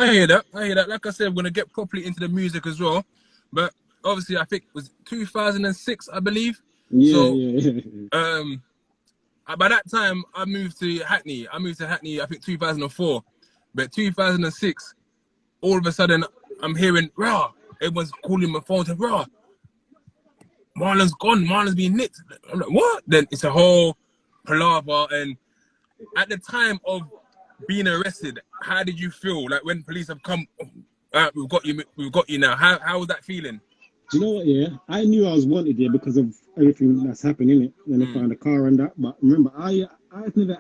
I hear that. I hear that. Like I said, I'm gonna get properly into the music as well. But obviously, I think it was 2006, I believe. Yeah, So yeah, yeah. um, by that time, I moved to Hackney. I moved to Hackney, I think 2004. But 2006, all of a sudden, I'm hearing raw. Everyone's calling my phone, saying, "Raw, Marlon's gone. Marlon's been nicked." I'm like, "What?" Then it's a whole palaver. And at the time of being arrested, how did you feel? Like when police have come, we've got you now. How was that feeling? Do you know what? Yeah, I knew I was wanted here because of everything that's happened in it. Then they Mm, found a car and that. But remember, I've never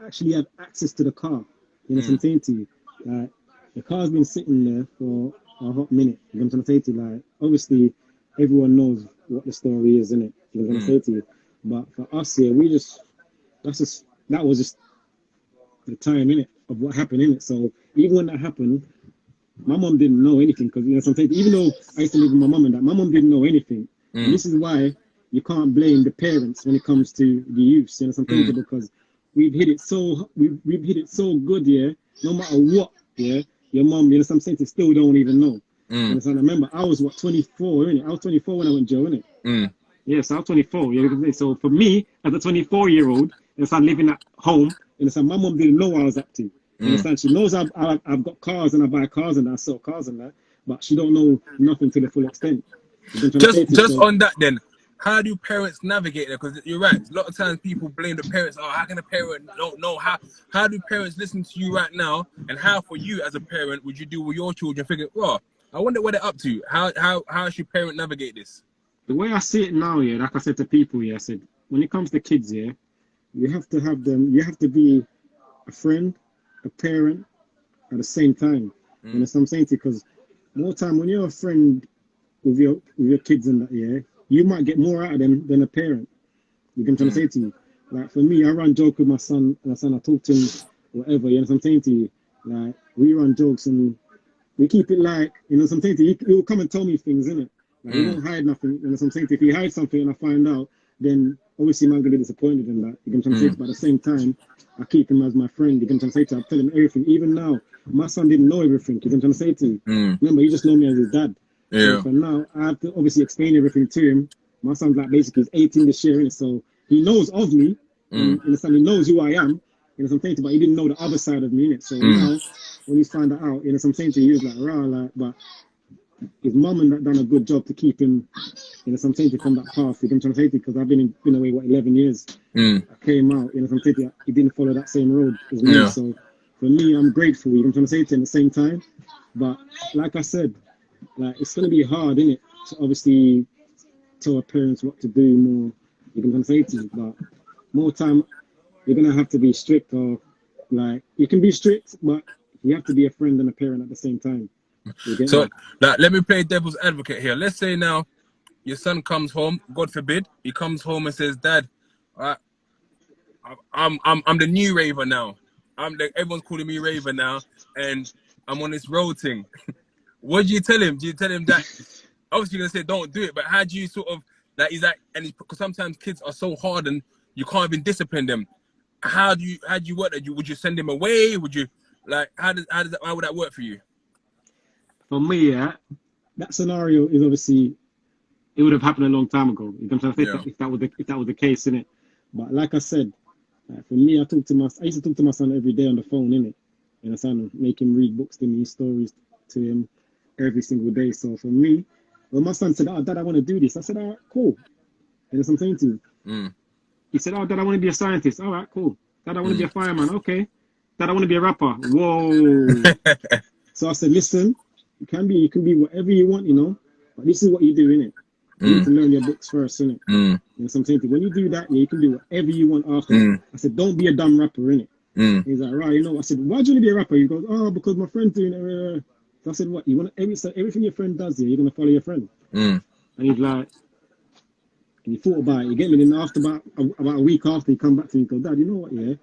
actually had access to the car. You know what I'm mm, saying to you? Like the car's been sitting there for a hot minute. You know what I'm saying to you? Like obviously, everyone knows what the story is, innit? You know what I'm mm, saying to you? But for us here, we just that was just the time in it of what happened in it. So even when that happened, my mom didn't know anything because you know sometimes even though I used to live with my mom and that, my mom didn't know anything, and mm, this is why you can't blame the parents when it comes to the youth. You know sometimes mm, because we've hit it so good, yeah. No matter what, yeah, your mom, you know, some sense still don't even know. You mm, understand? I remember I was what 24, innit? I was 24 when I went jail, innit? mm, Yes, I was 24. Yeah, so for me, as a 24-year-old, and I'm living at home, and so my mom didn't know what I was up to. You mm. understand? She knows I've got cars and I buy cars and I sell cars and that, but she don't know nothing to the full extent. You know what I'm trying to say to you? Just So on that then, how do parents navigate it? Because you're right. A lot of times people blame the parents. Oh, how can a parent don't know how? How do parents listen to you right now? And how for you as a parent would you do with your children? Figure, well, I wonder what they're up to. How should parent navigate this? the way I see it now, yeah, like I said to people, yeah, I said when it comes to kids, yeah, you have to have them. You have to be a friend, a parent at the same time. You know Mm, what I'm saying to you? Because more time when you're a friend with your kids and that, yeah, you might get more out of them than a parent. You know what I'm trying to mm, say to you? Like for me, I run joke with my son, I talk to him, whatever. You know what I'm saying to you? Like we run jokes and we keep it like, you know what I'm saying to you? He will come and tell me things, innit? Like he mm, won't hide nothing. You know what I'm saying to you? If he hides something and I find out, then obviously I'm gonna be disappointed in that. You know what I'm trying to say to you? mm, But at the same time, I keep him as my friend. You know what I'm trying to say to you? I tell him everything. Even now, my son didn't know everything. You know what I'm trying to say to you? mm. Remember, he just know me as his dad. So Yeah. for now, I have to obviously explain everything to him. My son's like basically he's 18 this year, innit? So he knows of me, Mm, and in the sense he knows who I am. You know what I'm saying to you? But he didn't know the other side of me, innit? So mm, now, when he's found that out, you know what I'm saying to you? He was like, rah, like, but his mum and that done a good job to keep him, you know, some saying from that path. You know, I'm saying because I've been away what 11 years. mm. I came out, you know, some saying he didn't follow that same road as me. Yeah. So for me, I'm grateful. You know, what I'm saying at the same time. But like I said, like it's gonna be hard, isn't it, to obviously tell our parents what to do more. You know what I'm saying to you, but more time you're gonna have to be strict or like you can be strict, but you have to be a friend and a parent at the same time. You get So me? like, let me play devil's advocate here. Let's say now your son comes home. God forbid, he comes home and says, "Dad, I, I'm the new Raver now. Everyone's calling me Raver now, and I'm on this road thing." What do you tell him? Do you tell him that obviously you're gonna say don't do it, but how do you sort of that is that and because sometimes kids are so hard and you can't even discipline them. How do you work that? Would you send him away? Would you like how would that work for you? For me, yeah, that scenario is obviously it would have happened a long time ago. You know what I'm saying? Yeah. If that was the case, innit? But like I said, for me, I used to talk to my son every day on the phone, innit? And I son make him read books to me, stories to him every single day. So for me, when my son said, "Oh, Dad, I want to do this," I said, "All right, cool." And that's what I'm saying to you. Mm, He said, "Oh, Dad, I want to be a scientist." All right, cool. Dad, I want to be mm. a fireman. Okay. Dad, I want to be a rapper. Whoa. So I said, "Listen, you can be whatever you want, you know. But this is what you do, innit? You need mm, to learn your books first, innit? mm, And something when you do that, yeah, you can do whatever you want after that." mm, I said, "Don't be a dumb rapper, innit?" mm, He's like, "Right, you know." I said, "Why do you want to be a rapper?" He goes, "Oh, because my friend's doing it." So I said, "What? You want so everything your friend does, yeah, you're gonna follow your friend?" mm, And he's like, and he thought about it. You get me? Then after about a week after, he come back to me and go, "Dad, you know what? Yeah,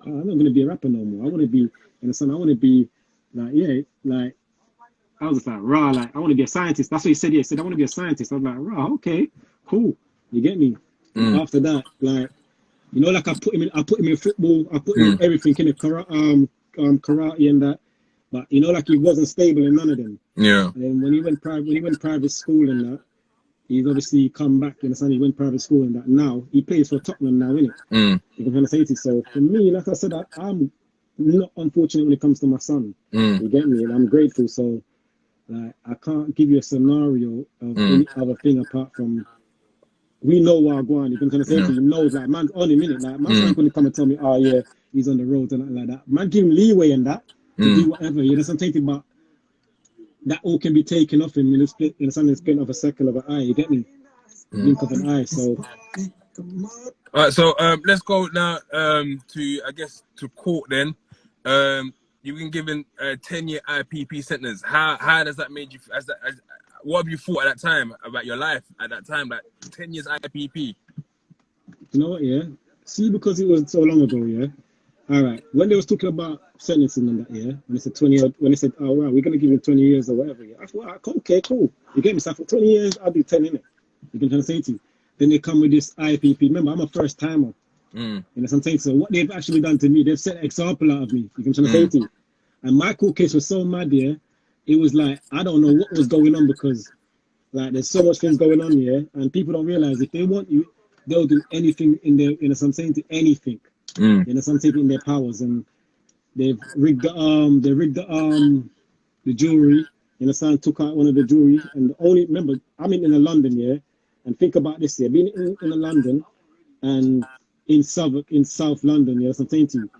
I'm not gonna be a rapper no more. I want to be, and son, I want to be like, yeah, like." I was just like, "Rah, like, I want to be a scientist." That's what he said. Yeah, he said, "I want to be a scientist." I was like, "Rah, okay, cool." You get me? And mm, after that, like, like I put him in football. I put him in mm, everything in the karate and that. but you know, like he wasn't stable in none of them. Yeah. And then when he went private school and that, he's obviously come back. You understand? He went private school and that. Now he plays for Tottenham now, innit? You can kind of say it. So for me, like I said, I'm not unfortunate when it comes to my son. You get me? And I'm grateful. So like, I can't give you a scenario of any other thing apart from we know what going. You can kind of say he knows, like, man's on him, innit? Like, my son couldn't come and tell me, oh yeah, he's on the road and like that. Man, give him leeway in that to do whatever. You know, something about that all can be taken off him in a split, in a split of a circle of an eye. You get me? Blink of an eye. So. All right, so let's go now to, I guess, to court then. You've been given a 10-year IPP sentence. How does that make you? What have you thought at that time about your life at that time? Like 10 years IPP. You know what? Yeah. See, because it was so long ago. Yeah. All right. When they was talking about sentencing and that, yeah, when they said 20, when they said, oh wow, we're gonna give you 20 years or whatever, yeah, I thought, okay, cool. You get me? So for 20 years, I'll do 10 in it. You can try to say to you. Then they come with this IPP. Remember, I'm a first timer. You know what I'm saying? So what they've actually done to me, they've set an example out of me. You can try to say to you. And my court case was so mad, yeah. It was like, I don't know what was going on because like there's so much things going on here and people don't realize if they want you, they'll do anything in their, you know, I'm saying to anything. You know, something in their powers, and they've rigged the jury. You know, son took out one of the jury, and only remember I'm in London, yeah, and think about this here, being in London and in South London, yeah, something to you.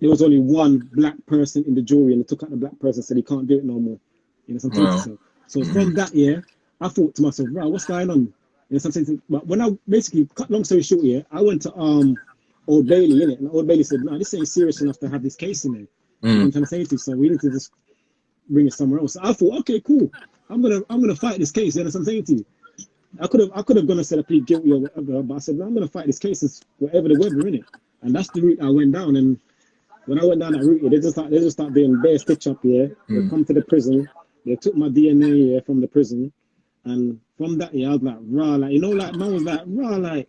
There was only one black person in the jury, and they took out the black person, said he can't do it no more. You know, something. Wow. So from that year, I thought to myself, wow, what's going on? You know, something. But when I basically cut long story short, yeah, I went to Old Bailey, innit? And Old Bailey said, no, this ain't serious enough to have this case in there. I'm trying to say to you, so we need to just bring it somewhere else. So I thought, okay, cool. I'm gonna fight this case. You know what I'm saying to you? I could have gone and said I plead guilty or whatever, but I said, no, I'm gonna fight this case, whatever the weather, innit? And that's the route I went down. And when I went down that route, they just start doing bare stitch up here. They come to the prison. They took my DNA here from the prison, and from that year, I was like, rah, like, you know, like man was like, rah, like,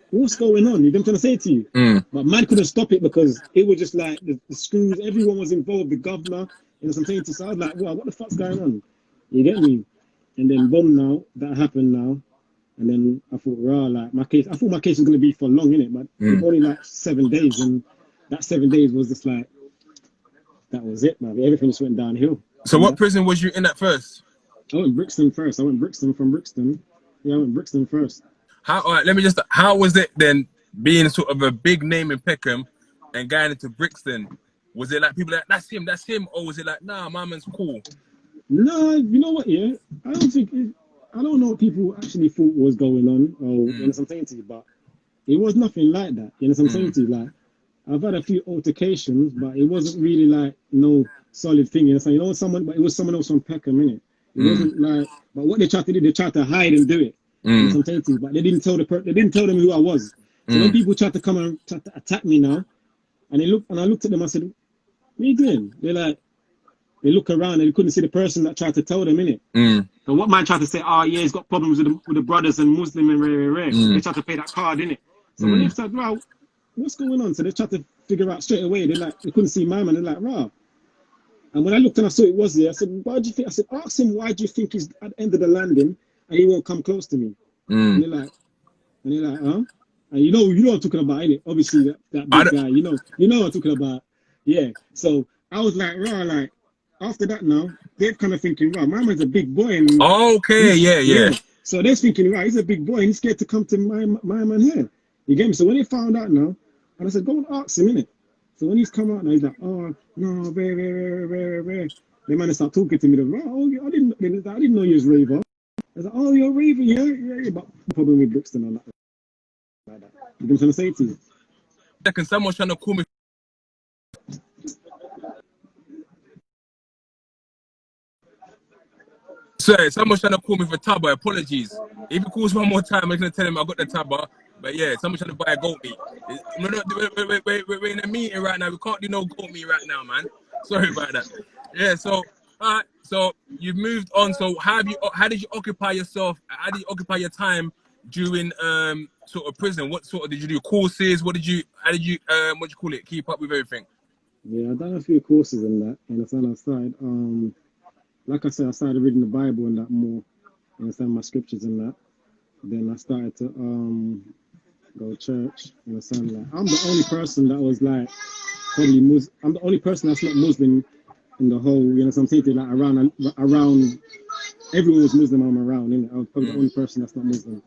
what's going on? You know what I'm trying to say to you? But man couldn't stop it because it was just like the screws, everyone was involved, the governor, you know what I'm saying to you? So I was like, wow, what the fuck's going on? You get me? And then boom, now that happened now. And then I thought, rah, like I thought my case was gonna be for long, innit? But it was only like 7 days, and that 7 days was just like that was it, man. Everything just went downhill. So what prison was you in at first? I went Brixton first. I went Brixton from Brixton. Yeah, I went Brixton first. All right, let me just. How was it then being sort of a big name in Peckham and going into Brixton? Was it like people like that's him, or was it like nah, my man's cool? No, you know what? Yeah, I don't know what people actually thought was going on, or you know what I'm saying to you, but it was nothing like that. You know what I'm saying to you? Like I've had a few altercations, but it wasn't really like no solid thing. You know what I'm saying? But it was someone else from Peckham, innit? It wasn't like, but what they tried to do, they tried to hide and do it. You know what I'm saying to you? But they didn't tell them who I was. So when people tried to come and try to attack me now, and I looked at them, I said, what are you doing? They look around and they couldn't see the person that tried to tell them, innit? And what man tried to say, oh yeah, he's got problems with the brothers and Muslim and rare. They tried to pay that card, innit? So when they said, wow, what's going on? So they tried to figure out straight away. They couldn't see my man. They're like, wow. And when I looked and I saw it was there, I said, why do you think? I said, ask him why do you think he's at the end of the landing and he won't come close to me? And they're like, huh? And you know what I'm talking about, innit? Obviously that big guy, you know what I'm talking about. Yeah. So I was like, rah, like after that now, they're kind of thinking, rah, my man's a big boy. And okay, yeah. So they're thinking, right, he's a big boy and he's scared to come to my man here. You get me? So when they found out now, and I said, go and ask him, innit? So when he's come out now, he's like, oh no, rare. The man start talking to me. Oh, I didn't know you was Raver. I was like, oh, you're Raver, yeah. But problem with Brixton and that. Like that. You know what I'm trying to say to you? Second, someone's trying to call me. Sorry, someone's trying to call me for taba. Apologies. If he calls one more time, I'm gonna tell him I got the taba. But yeah, someone's trying to buy a goat meat. We're in a meeting right now. We can't do no goat meat right now, man. Sorry about that. Yeah, so so you've moved on. So how did you occupy yourself? How did you occupy your time during sort of prison? What sort of did you do courses? How did you call it? Keep up with everything? Yeah, I've done a few courses in that. You understand? I started, like I said, I started reading the Bible and that more. You understand my scriptures and that. Then I started to go to church. You understand? Like I'm the only person that was like probably Muslim. I'm the only person that's not Muslim in the whole. You know what I'm saying? Like around everyone was Muslim. I'm around. Innit? I was probably the only person that's not Muslim.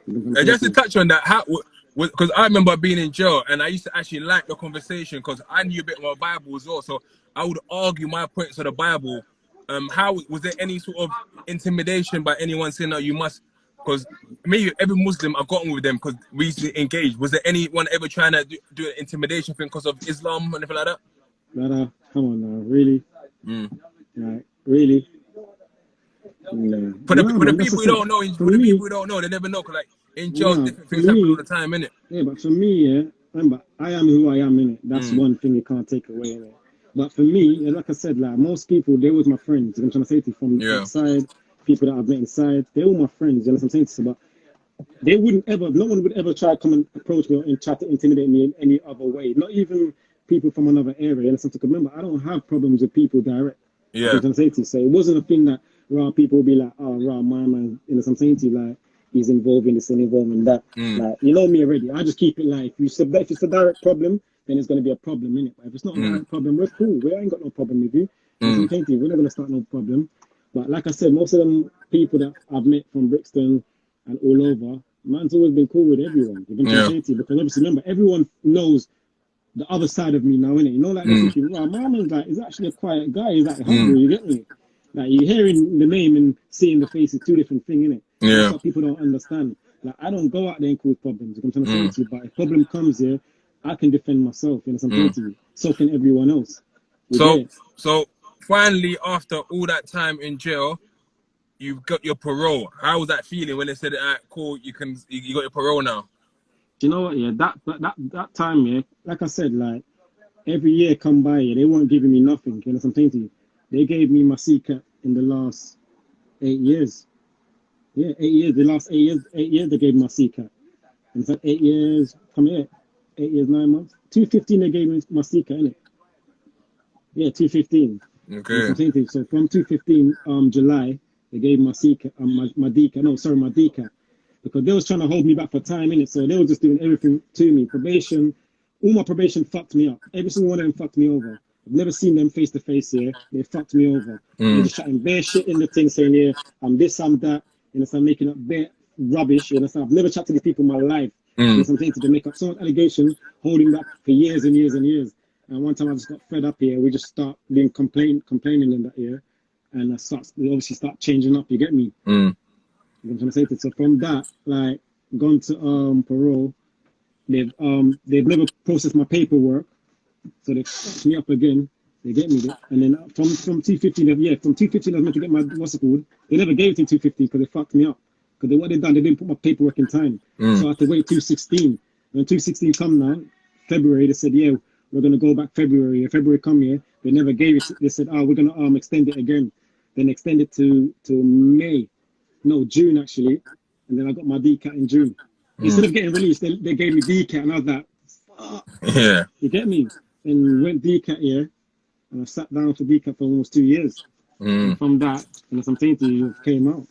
You know what I'm Just to saying? touch on that, how because I remember being in jail and I used to actually like the conversation because I knew a bit more Bible as well. So I would argue my points of the Bible. How was there any sort of intimidation by anyone saying that you must? Because me, every Muslim, I've gotten with them because we used to engage. Was there anyone ever trying to do an intimidation thing because of Islam or anything like that? Brother, come on now, really? Mm. Like, really? No, no, For the man. That's people just who it. don't know, For for the people me, who don't know, they never know. Cause like in jail, no, different for things happen all me, the time, innit? yeah, but for me, yeah, remember, I am who I am, innit? That's Mm. one thing you can't take away, innit? But for me, like I said, like most people, they was my friends. You know what I'm trying to say to you, from Yeah. outside, people that I've met inside, they were my friends. You know what I'm saying to you? But they wouldn't ever, no one would ever try to come and approach me and try to intimidate me in any other way. Not even people from another area. You know what I'm saying? Remember, I don't have problems with people direct. You know Yeah. what I'm saying to you? So it wasn't a thing that raw people would be like, oh, raw, my man, you know what I'm saying to you? Like, he's involved in this and involved in that. Mm. Like, you know me already. I just keep it like, if it's a direct problem, then it's going to be a problem, in it. But if it's not a Mm. direct problem, we're cool. We ain't got no problem with you. You know what I'm Mm. saying to you? We're not going to start no problem. But like I said, most of them people that I've met from Brixton and all over, man's always been cool with everyone. You know what I'm Yeah. saying to you? Because obviously, remember, everyone knows the other side of me now, innit? You know, like they're Mm. thinking, wow, my man's like, he's actually a quiet guy. He's like Mm. humble, you get me? Like, you're hearing the name and seeing the face is two different things, innit? And that's Yeah. what people don't understand. Like, I don't go out there and cause problems. You know what I'm saying Mm. to you? But if problem comes here, I can defend myself. You know what I'm saying Mm. to you? So can everyone else. You get So, it? so finally, after all that time in jail, you've got your parole. How was that feeling when they said, "All right, cool, you got your parole now"? Do you know what? Yeah, that time, yeah, like I said, like, every year come by, yeah, they weren't giving me nothing. You know what I'm saying to you? They gave me my CCAT in the last 8 years. Yeah, 8 years. The last 8 years, 8 years they gave me my CCAT. And it's like 8 years, come here, 8 years, 9 months. 215 they gave me my CCAT, innit? Yeah, 215. And that's what Okay. I'm saying to you. So from 215 July, they gave my CCAT, my DCAT, no, sorry, my DCAT. Because they was trying to hold me back for time, innit? So they were just doing everything to me. Probation, all my probation fucked me up. Every single one of them fucked me over. I've never seen them face to face here. They fucked me over. They're Mm. just chatting bare shit in the thing, saying, yeah, I'm this, I'm that. You know, so I'm making up bare rubbish. You know, so I've never chatted to these people in my life. You know, Mm. so I'm saying to them, make up so much allegation, holding back for years and years and years. And one time I just got fed up here. We just start being complaining in that year. And we obviously start changing up. You get me? Mm. You know what I'm trying to say to you? So from that, like, gone to parole. They've never processed my paperwork, so they fucked me up again. They get me, and then from 215, yeah, from 215 I was meant to get my what's it called? They never gave it in 215 because they fucked me up. Because what they done, they didn't put my paperwork in time, so Mm. I had to wait 216. When 216 come now, February, they said, yeah, we're gonna go back February. If February come here, they never gave it. They said, oh, we're gonna extend it again. Then extend it to May, no, June actually, and then I got my DCAT in June. Instead Mm. of getting released, they gave me DCAT, and I was like, fuck, Yeah. you get me? And went DCAT here, and I sat down for DCAT for almost 2 years. And Mm. from that, and as I'm saying to you, came out.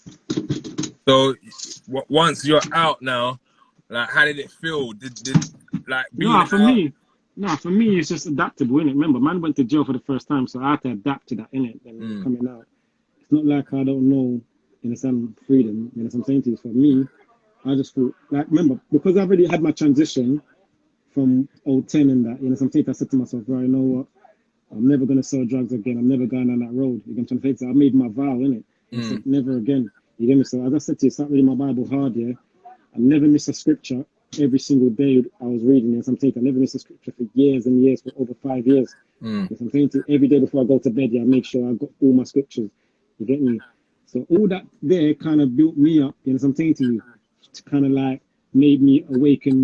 So once you're out now, like how did it feel? Did like being No, for out? me, no, for me, it's just adaptable, innit? Remember, man went to jail for the first time, so I had to adapt to that, innit? And Mm. coming out, it's not like I don't know, in a some freedom. You know what I'm saying to you? For me, I just thought, like, remember, because I already had my transition from 010 and that, you know, something I said to myself, right, you know what? I'm never gonna sell drugs again. I'm never going down that road. You know what I'm trying to say? I made my vow, innit? And I said, Mm. never again. You get me? So as I said to you, start reading my Bible hard, yeah. I never miss a scripture every single day I was reading. You know what I'm saying? I never miss a scripture for years and years, for over 5 years. Mm. You know what I'm saying? Every day before I go to bed, yeah, I make sure I got all my scriptures. You get me? So all that there kind of built me up, you know what I'm saying to you? To kind of like made me awaken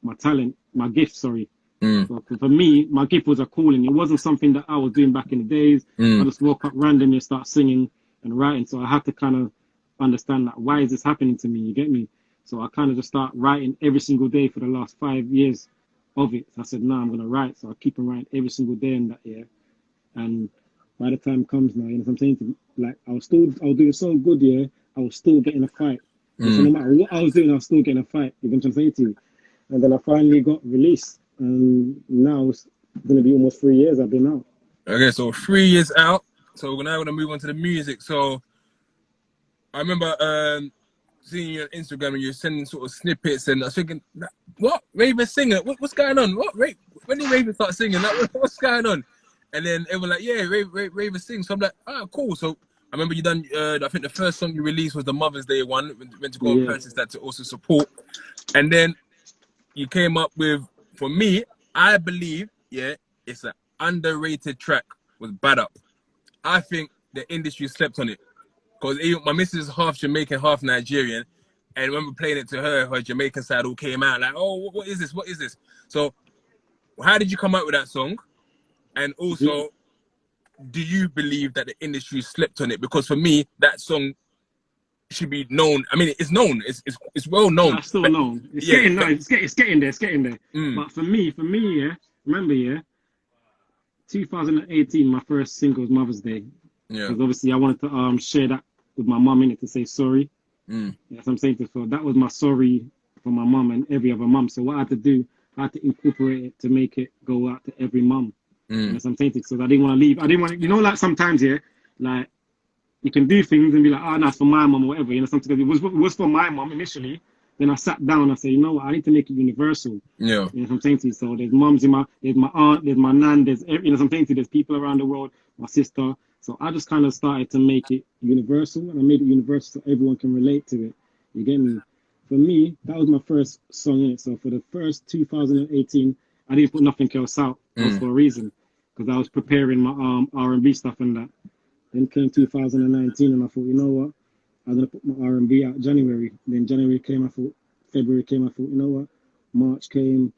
my talent, my gift, sorry. Mm. So for me, my gift was a calling. It wasn't something that I was doing back in the days. I Mm. just woke up randomly and start singing and writing. So I had to kind of understand that why is this happening to me? You get me? So I kind of just start writing every single day for the last 5 years. of it. So I said, no, I'm gonna write. So I keep on writing every single day in that year. And by the time comes now, you know what I'm saying? Like I was doing so good, yeah. I was still getting a fight. So no matter what I was doing, I was still getting a fight. You know what I'm saying to you? And then I finally got released, and now it's gonna be almost 3 years I've been out. Okay, so 3 years out. So we're now gonna move on to the music. So I remember seeing you on Instagram and you're sending sort of snippets, and I was thinking, what? Raven singing? What's going on? When did Raven start singing? Like, what's going on? And then everyone like, yeah, Raven sings. So I'm like, ah, cool. So I remember you done. I think the first song you released was the Mother's Day one. Went to go and purchase that to also support. And then you came up with, for me, I believe, yeah, it's an underrated track. Was Bad Up. I think the industry slept on it. Because my missus is half Jamaican, half Nigerian. And when we playing it to her, her Jamaican side all came out like, oh, what is this? What is this? So how did you come up with that song? And also, do you believe that the industry slept on it? Because for me, that song should be known. I mean, it's known. It's well known. It's still known. It's getting there. It's getting there. But for me, yeah, remember, yeah, 2018, my first single was Mother's Day. Yeah. Because obviously I wanted to share that with my mum in it to say sorry. That's what I'm saying. So that was my sorry for my mum and every other mum. So what I had to do, I had to incorporate it to make it go out to every mum. That's what I'm saying. So I didn't want to leave. I didn't want to, you know, like sometimes, yeah, like you can do things and be like, oh, that's for my mum or whatever. You know, sometimes it was for my mum initially. Then I sat down and I said, you know what, I need to make it universal. Yeah. You know what I'm saying to you? So there's mums there's my aunt, there's my nan, you know what I'm saying to you? There's people around the world, my sister. So I just kind of started to make it universal, and I made it universal so everyone can relate to it. You get me? For me, that was my first song in it. So for the first 2018, I didn't put nothing else out. That was for a reason, because I was preparing my R&B stuff and that. Then came 2019, and I thought, you know what? I'm gonna put my R&B out January. Then January came, I thought. February came, I thought, you know what? March came.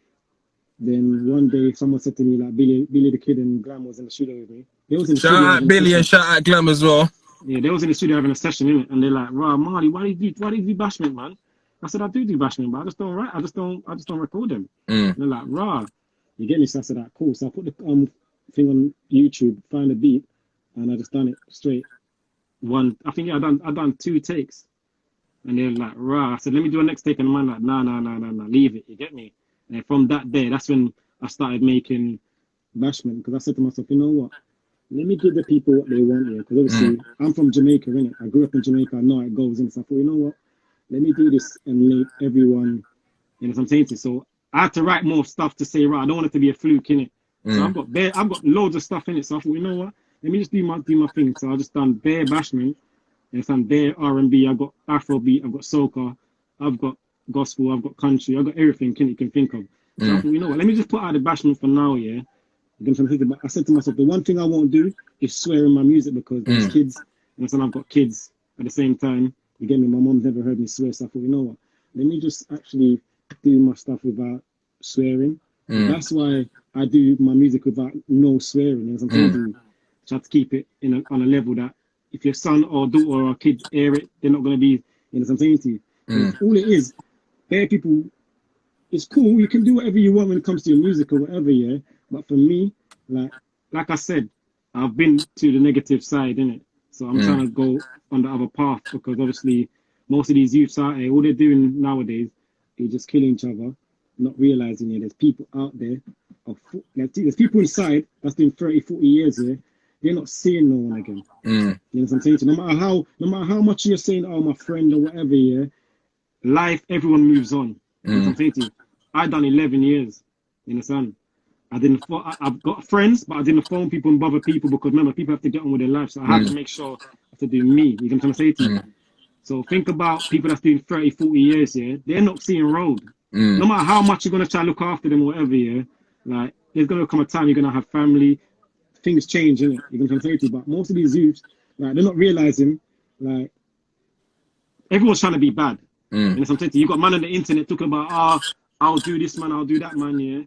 Then one day, someone said to me, like, Billy the Kid and Glam was in the studio with me. They was in the Shout studio out Billy and shout out Glam as well. Yeah, they was in the studio having a session, innit? And they're like, "Rah, Marley, why do you do bashment, man?" I said, "I do bashment, but I just don't write. I just don't record them." And they're like, "Rah, you get me?" So I said, "Cool." So I put the thing on YouTube, find a beat, and I just done it straight. I think I done 2 takes, and they're like, "Rah." I said, "Let me do a next take," and the man like, "Nah, leave it." You get me? And from that day, that's when I started making bashment, because I said to myself, you know what? Let me give the people what they want here. Because obviously, I'm from Jamaica, innit? I grew up in Jamaica. I know how it goes. And so I thought, you know what? Let me do this and make everyone, you know what I'm saying to you? So I had to write more stuff to say, right, I don't want it to be a fluke, innit? So I've got loads of stuff in it. So I thought, you know what? Let me just do my thing. So I just done bare bashment. And it's done bare R&B. I've got Afrobeat. I've got soca. I've got gospel. I've got country. I've got everything you can think of. So I thought, you know what? Let me just put out the bashment for now, yeah? I said to myself, the one thing I won't do is swear in my music, because there's kids, and so I've got kids at the same time. You get me? My mom's never heard me swear, so I thought, you know what? Let me just actually do my stuff without swearing. That's why I do my music without no swearing. As I'm saying to you, try to keep it on a level that if your son or daughter or kids hear it, they're not going to be, you know what I'm saying to you. All it is, bare people, it's cool. You can do whatever you want when it comes to your music or whatever, yeah. But for me, like I said, I've been to the negative side, innit? So I'm trying to go on the other path, because obviously most of these youths out here, all they're doing nowadays is just killing each other, not realizing it. There's people out there, there's people inside that's doing 30, 40 years here. They're not seeing no one again. You know what I'm saying? So no matter how much you're saying, oh, my friend or whatever, yeah, life, everyone moves on. You know what I'm saying to you? I done 11 years, you understand? I've got friends, but I didn't phone people and bother people, because remember, people have to get on with their life. So I have to make sure I have to do me. You know what I'm trying to say to you? So think about people that's doing 30, 40 years, yeah? They're not seeing road. No matter how much you're going to try to look after them or whatever, yeah? Like, there's going to come a time you're going to have family. Things change, innit? You know what I'm saying to you? But most of these youths, like, they're not realizing, like, everyone's trying to be bad. You know what I'm saying to you? You got man on the internet talking about, I'll do this, man, I'll do that, man, yeah?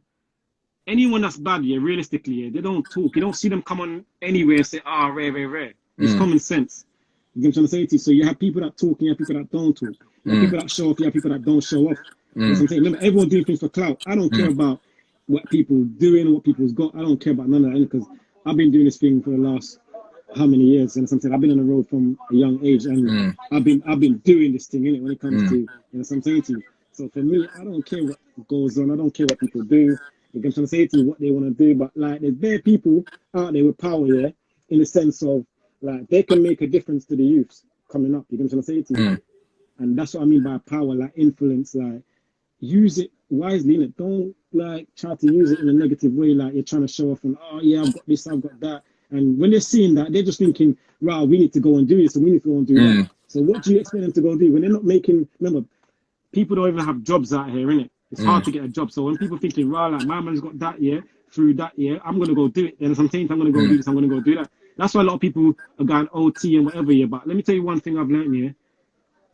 Anyone that's bad, yeah, realistically, yeah, they don't talk. You don't see them come on anywhere and say, rare. It's common sense. You know what I'm trying to say to you? So you have people that talk, and you have people that don't talk. You have people that show off, you have people that don't show off. You know what I'm saying? Remember, everyone's doing things for clout. I don't care about what people doing, what people's got. I don't care about none of that because I've been doing this thing for the last how many years, and something I've been on the road from a young age, and I've been doing this thing in it when it comes to, you know, what I'm saying to you. So for me, I don't care what goes on. I don't care what people do. I'm trying to say to you what they want to do, but like there's bare people out there with power, yeah, in the sense of like they can make a difference to the youths coming up. You know what I'm trying to say to you, and that's what I mean by power, like influence, like use it wisely, innit? Don't like try to use it in a negative way, like you're trying to show off and oh yeah, I've got this, I've got that. And when they're seeing that, they're just thinking, right, we need to go and do this and we need to go and do that. So what do you expect them to go do when they're not making? Remember, people don't even have jobs out here, innit? It's hard to get a job. So when people thinking, right, like my man's got that year, through that year, I'm gonna go do it. And sometimes I'm gonna go do this, I'm gonna go do that. That's why a lot of people are going OT and whatever. Yeah, but let me tell you one thing I've learned here.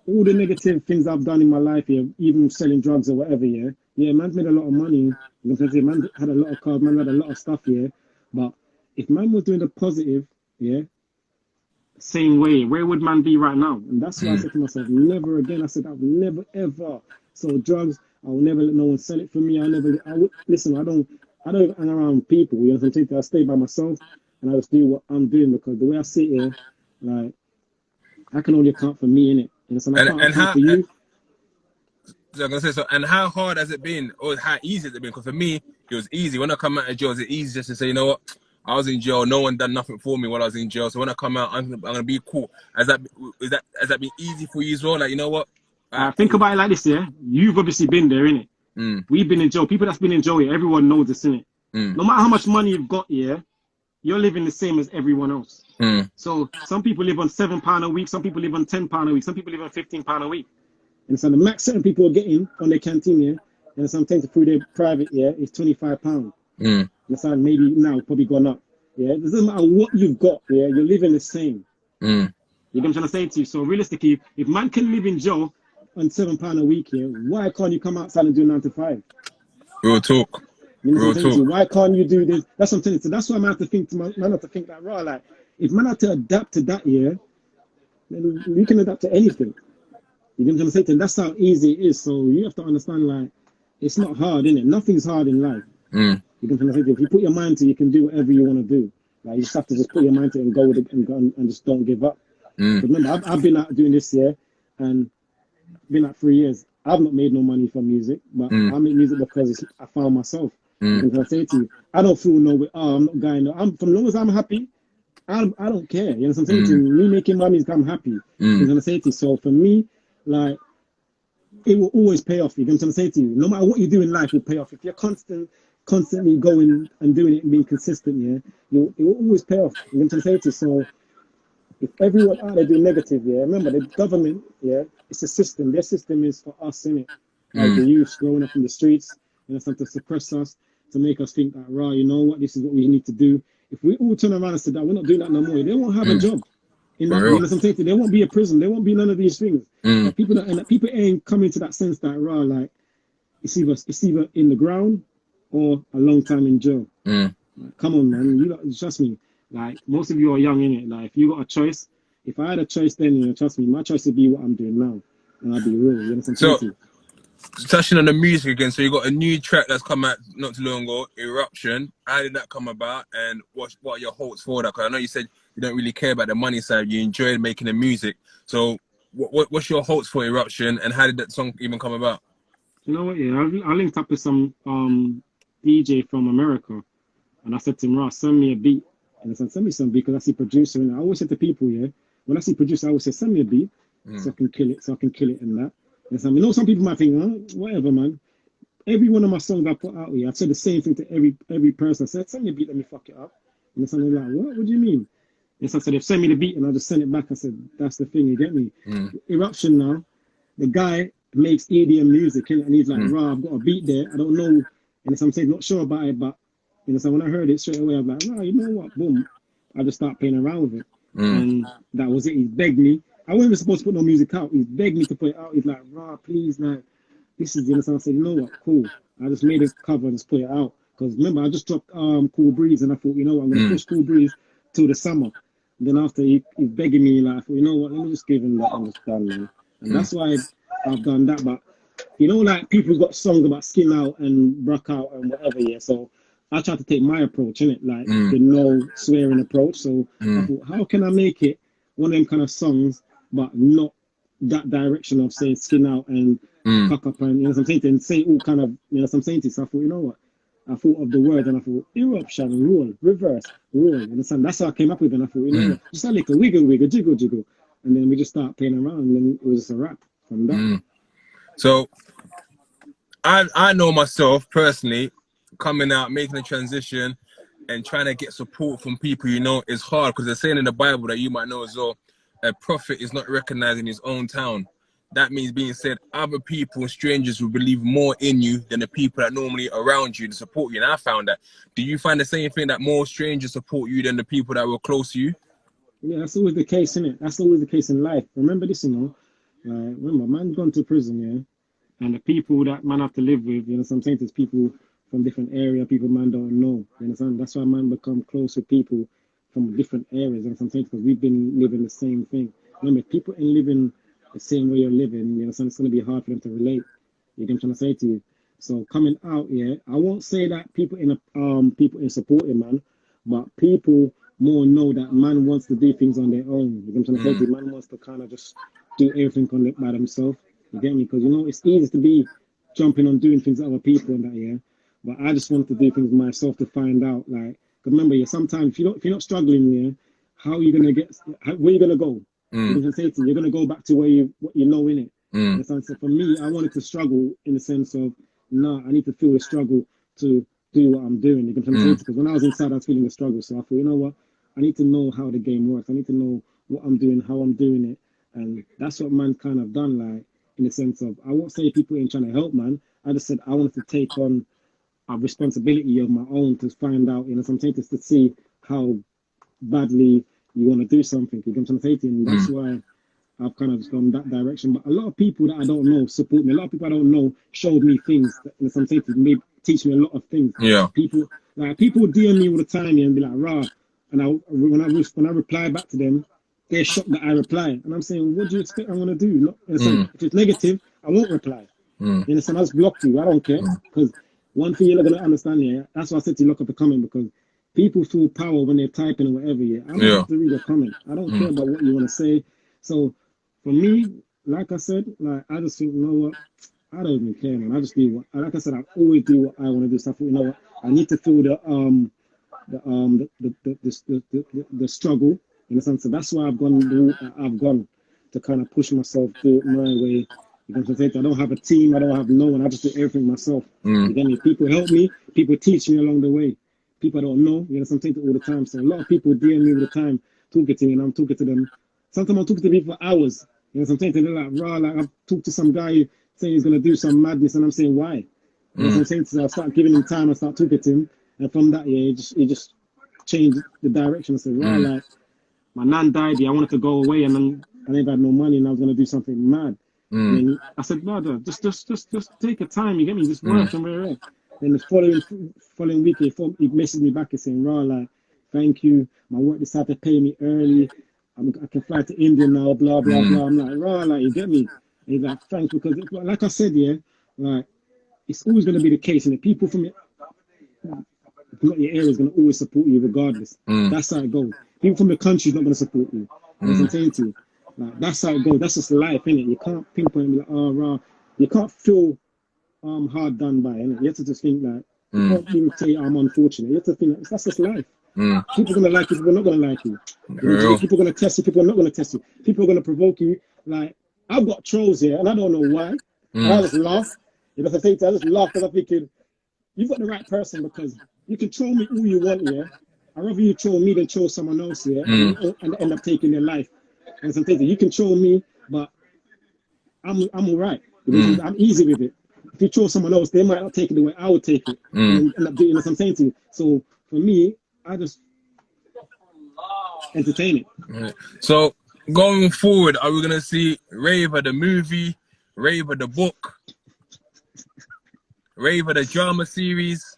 All the negative things I've done in my life here, even selling drugs or whatever, yeah, man's made a lot of money. Man had a lot of cars, man had a lot of stuff here. But if man was doing the positive, yeah, same way, where would man be right now? And that's why I said to myself, never again. I said, I've never ever sold drugs. I will never let no one sell it for me. I would listen. I don't even hang around people. You know what I'm saying? I stay by myself and I just do what I'm doing because the way I sit here, like, I can only account for me in it. And so I can't account for you. So I'm gonna say so. And how hard has it been, or how easy has it been? Because for me, it was easy. When I come out of jail, it's easy just to say, you know what, I was in jail. No one done nothing for me while I was in jail. So when I come out, I'm gonna be cool. Has that been easy for you as well? Like, you know what? Think cool. about it like this, yeah. You've obviously been there, innit? We've been in jail. People that's been in jail, yeah, everyone knows this, innit? No matter how much money you've got, yeah, you're living the same as everyone else. So some people live on £7 a week. Some people live on £10 a week. Some people live on £15 a week. And so the max certain people are getting on their canteen, yeah, and sometimes through their private, yeah, is £25. And so maybe now probably gone up. Yeah, it doesn't matter what you've got, yeah, you're living the same. You know what I'm trying to say to you? So realistically, if man can live in jail on £7 a week, yeah, why can't you come outside and do 9 to 5? Real talk. You know what I'm saying? Why can't you do this? That's what I'm saying. So that's why man have to think that raw. Like if man had to adapt to that, yeah, then we can adapt to anything. You know what I'm saying? And that's how easy it is. So you have to understand, like, it's not hard, innit? Nothing's hard in life. You know what I'm saying? If you put your mind to it, you can do whatever you want to do. Like, you just have to just put your mind to it and go with it and just don't give up. But remember, I've been out doing this year and been out 3 years. I've not made no money from music, but I make music because I found myself. You know what I'm saying to you? I don't feel no way, oh, I'm not going, from long as I'm happy, I don't care. You know what I'm saying to you? Me making money is I'm happy. You know what I'm saying to you? So for me, like, it will always pay off. You know what I'm saying to you? No matter what you do in life, will pay off. If you're constantly going and doing it and being consistent, yeah, it will always pay off. You know what I'm saying to you? So if everyone out there doing negative, yeah, remember the government, yeah, it's a system. Their system is for us, innit? Like the youth growing up in the streets, and it's to suppress us, to make us think that, right, you know what, this is what we need to do. If we all turn around and say that we're not doing that no more, they won't have a job. In that, you know what I'm saying? There won't be a prison. There won't be none of these things. Like people ain't coming to that sense that like it's either in the ground or a long time in jail. Like, come on, man. You trust me. Like most of you are young, innit? Like if you got a choice, if I had a choice, then you know, trust me, my choice would be what I'm doing now, and I'll be real. You know what I'm saying? So, touching on the music again, so you got a new track that's come out not too long ago, Eruption. How did that come about, and what are your hopes for that? Because I know you said you don't really care about the money side, you enjoy making the music. So what's your hopes for Eruption, and how did that song even come about? You know what, yeah, I linked up with some DJ from America, and I said to him, Ross, send me a beat. And I said, send me some beat, because I see producer, and I always say to people, yeah, when I see producer, I always say, send me a beat, so I can kill it and that. And so, I know some people might think, oh, whatever, man. Every one of my songs I put out here, I've said the same thing to every person. I said, send me a beat, let me fuck it up. And something like, what do you mean? And so I said, send me the beat, and I just send it back. I said, that's the thing, you get me? Eruption now, the guy makes EDM music, and he's like, rah, I've got a beat there, I don't know. And so I'm saying, not sure about it, but, you know, so when I heard it straight away, I'm like, rah, you know what, boom. I just start playing around with it. And that was it. He begged me. I wasn't even supposed to put no music out. He begged me to put it out. He's like, rah, please, like, this is, you know, so I said, you know what, cool. I just made a cover and just put it out. Because remember, I just dropped Cool Breeze, and I thought, you know what, I'm going to push Cool Breeze till the summer. And then after he's begging me, like, I thought, you know what, let me just give him that and it's done, man. And that's why I've done that. But you know, like people got songs about skin out and rock out and whatever, yeah. So I tried to take my approach in it, like the no swearing approach. So I thought, how can I make it one of them kind of songs, but not that direction of saying skin out and cock up and, you know what I'm saying, and say all kind of, you know what I'm saying. So I thought, you know what? I thought of the word and I thought, eruption, roll, reverse, roll. You understand? That's how I came up with it. And I thought, you know what? Just like a wiggle, wiggle, jiggle, jiggle. And then we just start playing around and then it was a rap from that. So I know myself personally, coming out, making a transition and trying to get support from people, you know, is hard because they're saying in the Bible that you might know as well, a prophet is not recognized in his own town. That means being said, other people, strangers will believe more in you than the people that normally around you to support you. And I found that. Do you find the same thing, that more strangers support you than the people that were close to you? Yeah, that's always the case, isn't it? That's always the case in life. Remember this, you know. Remember, man gone to prison, yeah, and the people that man have to live with, you know, sometimes there's people from different area, people man don't know. You understand? That's why man become close with people from different areas, and sometimes because we've been living the same thing. Remember, people ain't living the same way you're living. You know, so it's gonna be hard for them to relate. You get what I'm trying to say to you. So coming out, yeah, I won't say that people in supporting man, but people more know that man wants to do things on their own. You get what I'm trying to say to you? Man wants to kind of just do everything on it by themselves. You get me? Because you know it's easy to be jumping on doing things with other people and that, yeah. But I just want to do things myself to find out. Like, 'cause remember, yeah, sometimes if you're not struggling, yeah, how are you gonna where you gonna go? You know what I'm saying to you? You're gonna go back to what you know in it. So for me, I wanted to struggle in the sense of, no, I need to feel the struggle to do what I'm doing. You know what I'm saying? Because when I was inside, I was feeling the struggle. So I thought, you know what? I need to know how the game works. I need to know what I'm doing, how I'm doing it. And that's what man kind of done, like, in the sense of, I won't say people ain't trying to help, man. I just said I wanted to take on a responsibility of my own to find out, you know, sometimes to see how badly you want to do something. You know what I'm trying to say? And that's why I've kind of just gone that direction. But a lot of people that I don't know support me. A lot of people I don't know showed me things that, in some sense, maybe teach me a lot of things. Yeah. People DM me all the time, yeah, and be like, rah. And when I reply back to them, they're shocked that I reply. And I'm saying, what do you expect I'm gonna do? Not, in a sense, if it's negative, I won't reply. You understand? I just block you. I don't care. Because one thing you're not gonna understand, yeah, that's why I said to look up a comment, because people feel power when they're typing or whatever, yeah. I don't have to read a comment. I don't care about what you want to say. So for me, like I said, like I just think, you know what? I don't even care, man. I just do what, like I said, I always do what I want to do. So I thought, you know what? I need to feel the struggle, in a sense. So that's why I've gone the route that I've gone to kind of push myself, do it my way. You know what I'm saying? I don't have a team. I don't have no one. I just do everything myself. You get me? People help me. People teach me along the way. People I don't know. You know, something all the time. So a lot of people DM me all the time, talking to me, and I'm talking to them. Sometimes I'm talking to people for hours. You know, sometimes they're like, raw, like I've talked to some guy saying he's gonna do some madness, and I'm saying why? You know what I'm saying? So I start giving him time. I start talking to him, and from that, yeah, it just changed the direction. I said, raw, like my nan died. Yeah, I wanted to go away, and then I never had no money, and I was gonna do something mad. And then I said, brother, just take your time. You get me? Just work and rare. Then the following week, he messaged me back and saying, raw, like, thank you. My work decided to pay me early. I can fly to India now, blah, blah, blah. I'm like, raw, like, you get me? And he's like, thanks, because, like I said, yeah, like, it's always going to be the case. And the people from your area is going to always support you regardless. That's how it goes. People from the country is not going to support you. That's what I'm saying to you. Like, that's how it goes. That's just life, innit? You can't pinpoint and be like, oh, raw. You can't feel hard done by, innit? You have to just think like, you can't even say I'm unfortunate. You have to think like, that's just life. People are going to like you, people are not going to like you. People are going to test you, people are not going to test you. People are going to provoke you. Like, I've got trolls here, and I don't know why. And I just laugh. You know what I'm saying? I just laugh because I'm thinking, you've got the right person, because you can troll me all you want, yeah? I'd rather you troll me than troll someone else, yeah? And end up taking their life. And sometimes you can troll me, but I'm all right. I'm easy with it. If you troll someone else, they might not take it the way I would take it. And end up doing what I'm saying to you. So for me, I just entertain it. So going forward, are we gonna see Raver the movie, Raver the book, Raver the drama series?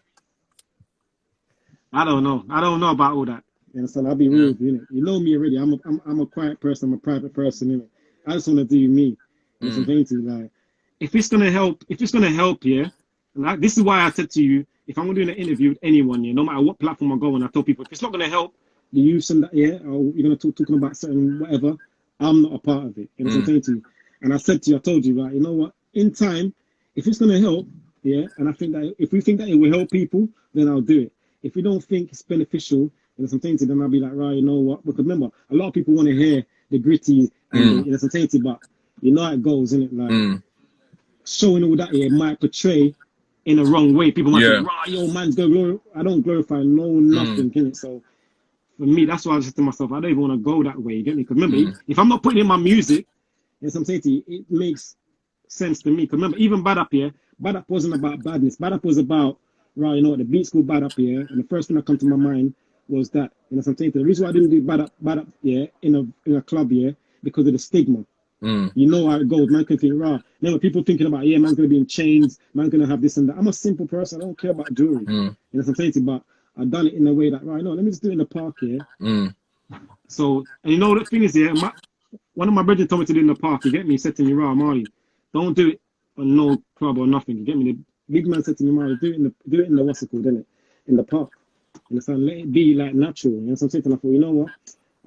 I don't know. I don't know about all that. You understand? I'll be real with you. You know me already. I'm a quiet person. I'm a private person. I just want to do me. You know what I'm saying to you? Like, if it's gonna help, yeah. And this is why I said to you, if I'm doing an interview with anyone, yeah, no matter what platform I go on, I tell people if it's not gonna help the youth and that, yeah, or you're gonna talking about certain whatever, I'm not a part of it. You know what I'm saying to you? And I said to you, I told you, right, you know what? In time, if it's gonna help, yeah, and I think that if we think that it will help people, then I'll do it. If we don't think it's beneficial, you know what I'm saying, then I'll be like, right, you know what? Because remember, a lot of people want to hear the gritty and the, you know what I'm saying, but you know how it goes, isn't it? Like showing all that here might portray in a wrong way. People might think, right, yo, man's going. I don't glorify nothing, innit? So for me, that's why I said to myself, I don't even want to go that way. You get me? Because remember, if I'm not putting in my music, you know what I'm saying to you, it makes sense to me. Because remember, even Bad Up here, Bad Up wasn't about badness. Bad Up was about, right, you know what, the beat's called Bad Up here, and the first thing that come to my mind was that, you know what I'm saying? The reason why I didn't do Bad Up here in a club here, because of the stigma. You know how it goes. Man can think, right. Now people thinking about, yeah, man's gonna be in chains, man's gonna have this and that. I'm a simple person. I don't care about jewelry. You know what I'm saying? But I've done it in a way that, right, no, let me just do it in the park here. So, and you know the thing is, yeah, one of my brothers told me to do it in the park. You get me? He said to me, right, Marley, don't do it on no club or nothing. You get me? The big man said to me, Marley, do it in the what's it called, innit? In the park. You understand? Let it be like natural. You know what I'm saying? And I thought, you know what?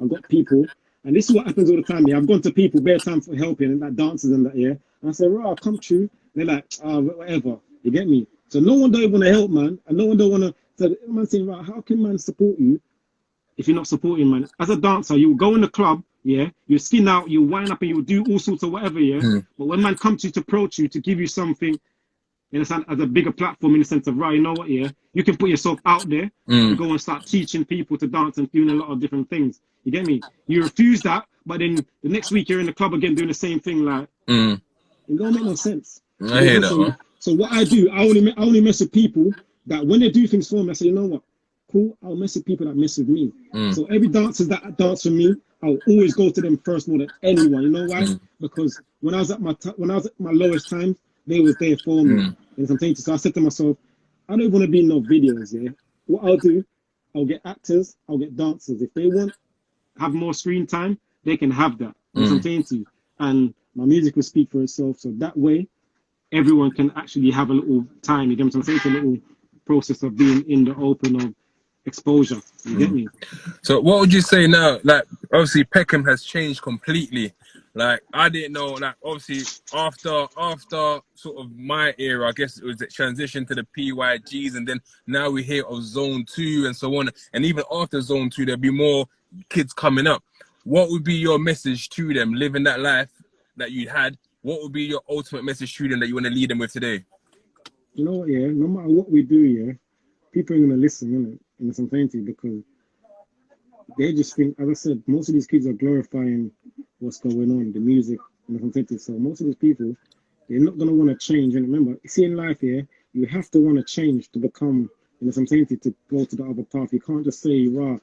I've got people. And this is what happens all the time. Yeah, I've gone to people bare time for helping and like dancers and that. Yeah, and I said, "Right, come true." They're like, whatever." You get me? So no one don't want to help, man, and no one don't want to. So man saying, "Right, how can man support you if you're not supporting, man?" As a dancer, you go in the club, yeah, you skin out, you wind up, and you do all sorts of whatever, yeah. But when man comes to you to approach you to give you something, in a sense, as a bigger platform, in the sense of, right, you know what, yeah, you can put yourself out there and go and start teaching people to dance and doing a lot of different things. You get me? You refuse that, but then the next week you're in the club again doing the same thing. Like, it don't make no sense. I hear that, man. So what I do, I only mess with people that when they do things for me, I say, you know what, cool, I'll mess with people that mess with me. So every dancers that dance for me, I'll always go to them first more than anyone. You know why? Because when I was at my lowest times, they was there for me. And something. So I said to myself, I don't want to be in no videos. Yeah, what I'll do, I'll get actors, I'll get dancers. If they want have more screen time, they can have that. And my music will speak for itself. So that way, everyone can actually have a little time. You get what I'm saying? It's a little process of being in the open of exposure. You get me? So what would you say now? Like, obviously Peckham has changed completely. Like, I didn't know, like, obviously after sort of my era, I guess it was the transition to the PYGs, and then now we hear of Zone 2 and so on. And even after Zone 2, there'll be more kids coming up. What would be your message to them, living that life that you had? What would be your ultimate message to them that you want to lead them with today? You know what, yeah, no matter what we do, yeah, people are going to listen, innit? And some plenty, because they just think, as I said, most of these kids are glorifying what's going on, the music, and some plenty. So most of these people, they're not going to want to change. And remember, see in life here, you have to want to change to become, some plenty, to go to the other path. You can't just say, rah,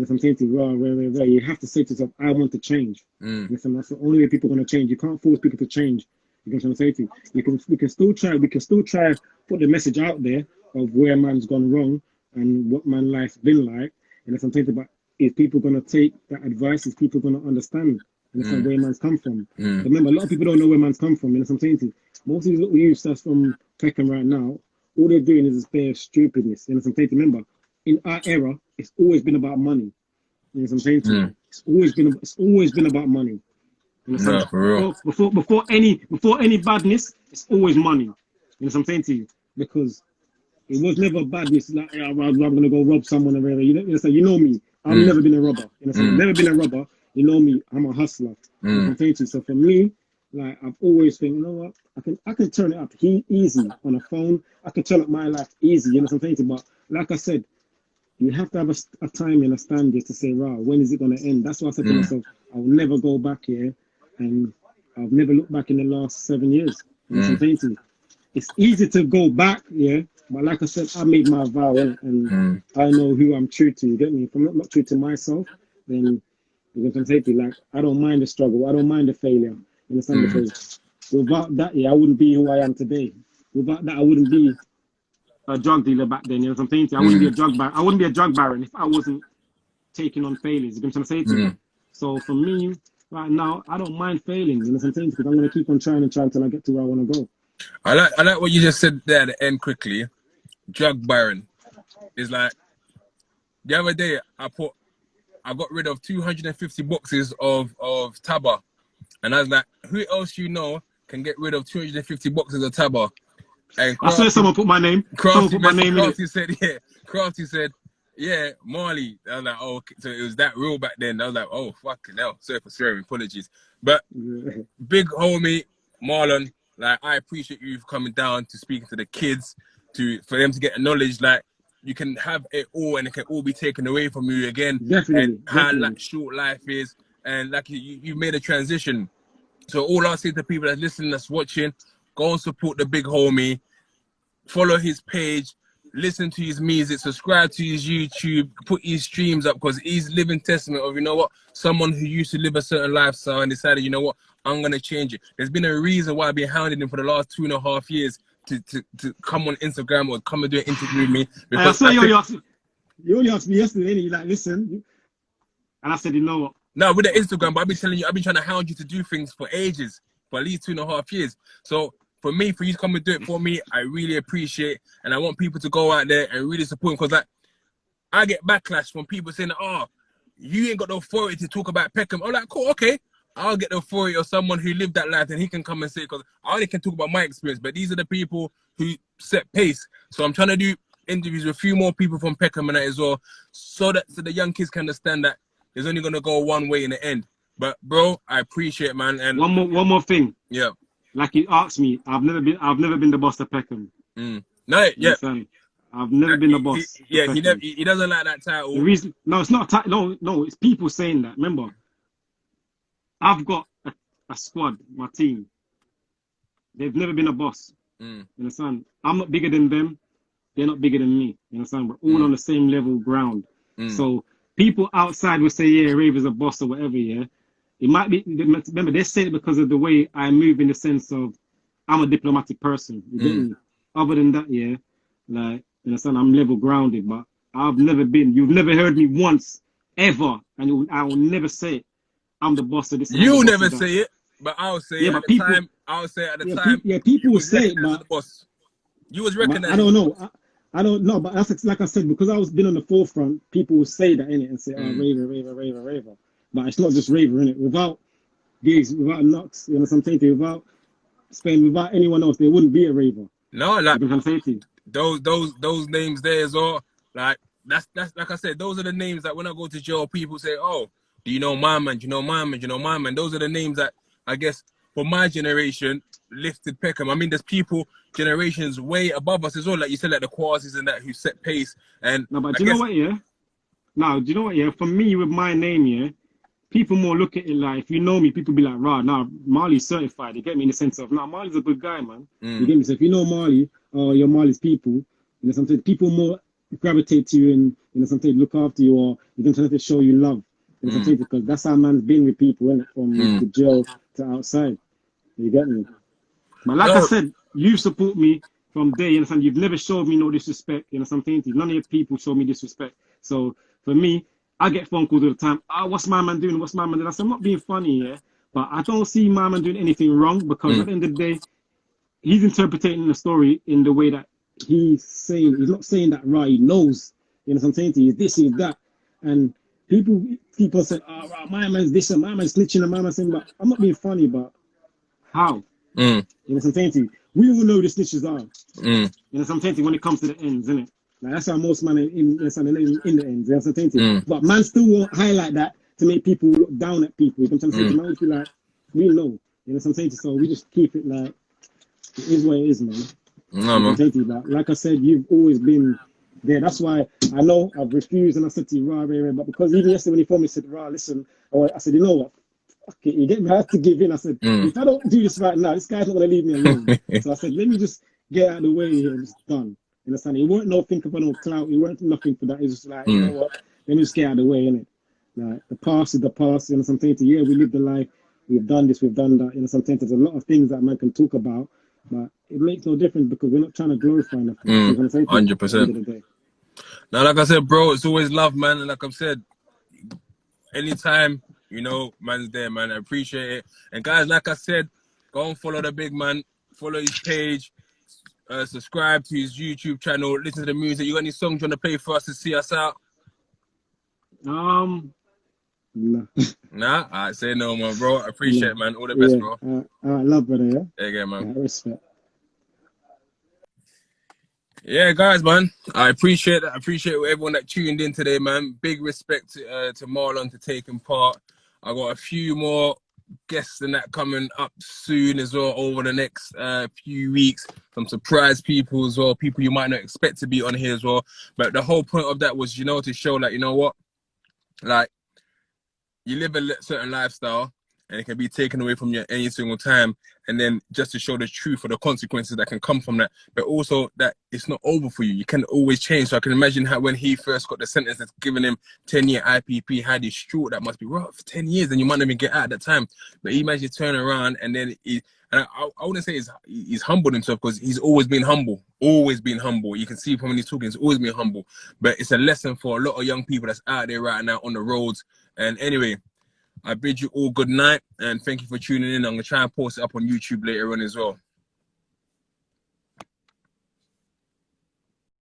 some plenty, rah, rah. You have to say to yourself, I want to change. That's the only way people are going to change. You can't force people to change. You know what I'm saying to you? We can still try put the message out there of where man's gone wrong and what man life's been like. And if I'm thinking about, is people going to take that advice? Is people going to understand where man's come from? Remember, a lot of people don't know where man's come from. And if I'm saying to you, most of these little youths that's from Peckham right now, all they're doing is bare stupidness. And if I'm saying to you, remember, in our era, it's always been about money. You know what I'm saying to you? It's always been about money. No, for real. Before any badness, it's always money. You know what I'm saying to you? Because it was never badness like, I'm going to go rob someone or whatever. You know me. I've never been a robber. You know, I've never been a robber. You know me. I'm a hustler. You know what I'm saying to you? So for me, like, I've always think, you know what? I can turn it up easy on a phone. I can turn up my life easy. You know what I'm saying to you? But like I said, you have to have a time and a standard to say, right, when is it going to end? That's why I said to myself, I'll never go back here. And I've never looked back in the last 7 years. You know what I'm saying to you? It's easy to go back, yeah. But like I said, I made my vow, and I know who I'm true to. You get me? If I'm not true to myself, then you know what I'm saying to you? Like, I don't mind the struggle. I don't mind the failure. You understand? Because without that, yeah, I wouldn't be who I am today. Without that, I wouldn't be a drug dealer back then. You know what I'm saying to you? I wouldn't be a drug baron. I wouldn't be a drug baron if I wasn't taking on failures. You know what I'm saying to you? So for me, right now, I don't mind failing, you know what I'm saying? Because I'm gonna keep on trying and trying until I get to where I want to go. I like what you just said there at the end quickly. Drug baron is like the other day I got rid of 250 boxes of taba, and I was like, who else you know can get rid of 250 boxes of taba? And I saw Crafty someone put my name. Someone Crafty put my message name in it. Crafty said yeah. Crafty said yeah, Marley. I was like, oh, okay. So it was that real back then. I was like, oh, fucking hell. Sorry for swearing. Apologies. But Yeah. big homie Marlon, like I appreciate you for coming down to speaking to the kids, for them to get knowledge. Like you can have it all, and it can all be taken away from you again. And Definitely, how definitely. short life is, and like you made a transition. So all I say to people that's listening, that's watching, go and support the big homie. Follow his page, listen to his music, subscribe to his YouTube, put his streams up, because he's living testament of, you know what, someone who used to live a certain lifestyle and decided, you know what, I'm going to change it. There's been a reason why I've been hounding him for the last 2.5 years to come on Instagram or come and do an interview with me, I because saw I you think, only asked me yesterday, and you like, listen. And I said, you know what? no, with the Instagram, but I've been telling you, I've been trying to hound you to do things for ages, for at least 2.5 years. So for me, for you to come and do it for me, I really appreciate, and I want people to go out there and really support him, because like I get backlash from people saying, oh, you ain't got the authority to talk about Peckham. I'm like, cool, okay. I'll get the authority of someone who lived that life, and he can come and say, because I only can talk about my experience, but these are the people who set pace. So I'm trying to do interviews with a few more people from Peckham and that as well, so the young kids can understand that it's only going to go one way in the end. But bro, I appreciate it, man. And one more thing. yeah. Like you asked me, I've never been the boss of Peckham. No, You yeah. understand? I've never been the boss. He doesn't like that title. The reason, no, it's not. No, it's people saying that. Remember, I've got a squad, my team. They've never been a boss. You understand? I'm not bigger than them. They're not bigger than me. You understand? We're all on the same level ground. So people outside will say, yeah, Raver's a boss or whatever. Yeah, it might be. Remember, they say it because of the way I move, in the sense of I'm a diplomatic person. You get me? Other than that, yeah, like, you understand, I'm level grounded, but I've never been. You've never heard me once, ever, and I will never say it. I'm the boss of this. You'll never say it, but I'll say it but at the people, time. I'll say it at the time. People You will was say it, recognized as but the boss. You was recognized. I don't know. I don't know, but that's like I said, because I was been on the forefront. People will say that in it and say, "Oh, Raver." But it's not just Raver in it. Without gigs, without Knox, you know, something without Spain, without anyone else, there wouldn't be a Raver. No, like you know what I'm saying? those names there as well. Like that's like I said, those are the names that when I go to jail, people say, "Oh, do you know my man? Do you know my man? Do you know my man?" Those are the names that I guess for my generation lifted Peckham. I mean, there's people generations way above us as well, like you said, like the Quasis and that who set pace. And No, but I do you guess, know what? Yeah. Now, do you know what? Yeah. For me, with my name, yeah, people more look at it like, if you know me, people be like, "Rah, nah, Marley's certified." You get me, in the sense of, "Nah, Marley's a good guy, man." You get me? So if you know Marley, or you're Marley's people, you know, sometimes people more gravitate to you, and you know, sometimes look after you, or you can try to show you love. You know, sometimes, because that's how man's been with people, innit? From the jail to outside. You get me? But like I said, you support me from day, you understand? You've never showed me no disrespect, you know, something. None of your people show me disrespect. So for me, I get phone calls all the time. "Oh, what's my man doing? What's my man doing?" I said, "I'm not being funny, yeah, but I don't see my man doing anything wrong, because at the end of the day, he's interpreting the story in the way that he's saying. He's not saying that right. He knows, you know what I'm saying? He's this, he's that. And people say, "Oh, right, my man's this, and my man's snitching, and my man's saying," but I'm not being funny, but how? You know what I'm saying? We all know the snitches are. You know what I'm saying? When it comes to the ends, isn't it? Like, that's how most man in the ends. You know what I'm saying? But man still won't highlight that to make people look down at people. You know what I'm saying? Man would be like, we know. You know what I'm saying? So we just keep it like, it is what it is, man. No, man. But like I said, you've always been there. That's why I know I've refused, and I said to you, "Rah, Ray, Ray." But because even yesterday when he phoned me, he said, "Rah, listen," I said, "You know what? Fuck it, you get me. I have to give in." I said, "If I don't do this right now, this guy's not gonna leave me alone." So I said, "Let me just get out of the way here and just done." You understand? It weren't nothing for no clout. It weren't nothing for that. It's just like, you know what? Let me just get out of the way, innit? Like, the past is the past. You know, sometimes, yeah, we lived the life. We've done this. We've done that. You know, sometimes there's a lot of things that man can talk about, but it makes no difference because we're not trying to glorify nothing. You know what I'm saying? 100%. Now, like I said, bro, it's always love, man. And like I've said, anytime You know, man's there, man. I appreciate it. And guys, like I said, go and follow the big man. Follow his page. Subscribe to his YouTube channel. Listen to the music. You got any songs you want to play for us to see us out? Nah. Nah? All right, say no, man, bro. I appreciate it, man. All the best, bro. All right, love, brother, yeah? There you go, man. Respect. Yeah, guys, man. I appreciate that. I appreciate everyone that tuned in today, man. Big respect to Marlon for taking part. I got a few more guests and that coming up soon as well over the next few weeks. Some surprise people as well. People you might not expect to be on here as well. But the whole point of that was, you know, to show like, you know what? Like, you live a certain lifestyle and it can be taken away from you any single time. And then just to show the truth or the consequences that can come from that, but also that it's not over for you. You can always change. So I can imagine how when he first got the sentence that's given him 10-year IPP, how distraught that must be. Right, for 10 years, and you might not even get out at that time. But he managed to turn around, and then I wouldn't say he's humbled himself, because he's always been humble. Always been humble. You can see from when he's talking, he's always been humble. But it's a lesson for a lot of young people that's out there right now on the roads. And anyway, I bid you all good night, and thank you for tuning in. I'm going to try and post it up on YouTube later on as well.